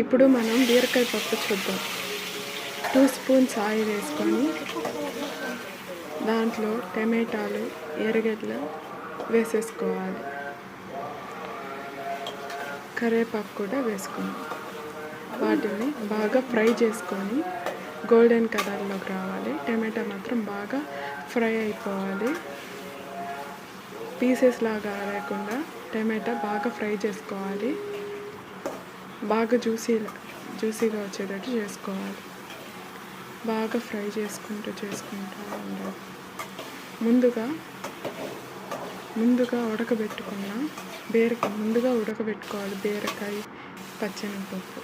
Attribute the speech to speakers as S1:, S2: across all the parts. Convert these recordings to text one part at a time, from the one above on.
S1: ఇప్పుడు మనం బీరకాయ పప్పు చూద్దాం. 2 స్పూన్స్ ఆయిల్ వేసుకొని దాంట్లో టమాటాలు, ఎర్రగడ్డలు వేసేసుకోవాలి. కరివేపాకు కూడా వేసుకున్నాం. వాటిని బాగా ఫ్రై చేసుకొని గోల్డెన్ కలర్లోకి రావాలి. టమాటా మాత్రం బాగా ఫ్రై అయిపోవాలి. పీసెస్ లాగా లేకుండా టమాటా బాగా ఫ్రై చేసుకోవాలి. బాగా జ్యూసీగా వచ్చేటట్టు చేసుకోవాలి. బాగా ఫ్రై చేసుకుంటూ ఉండాలి. ముందుగా ఉడకబెట్టుకున్న ముందుగా ఉడకబెట్టుకోవాలి. బీరకాయ పచ్చెనగపప్పు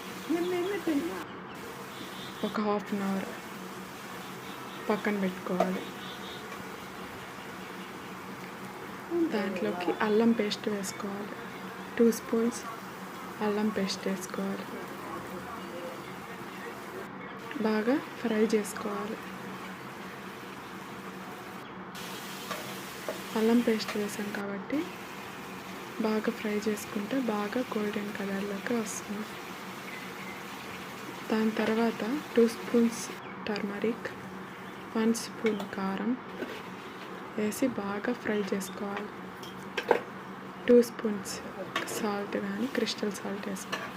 S1: ఒక 1/2 అవర్ పక్కన పెట్టుకోవాలి. దాంట్లోకి అల్లం పేస్ట్ వేసుకోవాలి. 2 స్పూన్స్ అల్లం పేస్ట్ వేసుకోవాలి. బాగా ఫ్రై చేసుకోవాలి. అల్లం పేస్ట్ వేసాం కాబట్టి బాగా ఫ్రై చేసుకుంటే బాగా గోల్డెన్ కలర్లోకి వస్తుంది. దాని తర్వాత 2 స్పూన్స్ టర్మరిక్, 1 స్పూన్ కారం వేసి బాగా ఫ్రై చేసుకోవాలి. 2 స్పూన్స్ సాల్ట్ కానీ క్రిస్టల్ సాల్ట్ వేసుకోవాలి.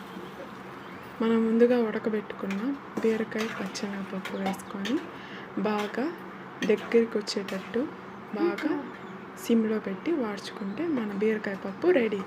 S1: మనం ముందుగా ఉడకబెట్టుకున్న బీరకాయ పచ్చెనగపప్పు వేసుకొని బాగా దగ్గరికి వచ్చేటట్టు బాగా సిమ్లో పెట్టి వాడ్చుకుంటే మన బీరకాయ పప్పు రెడీ.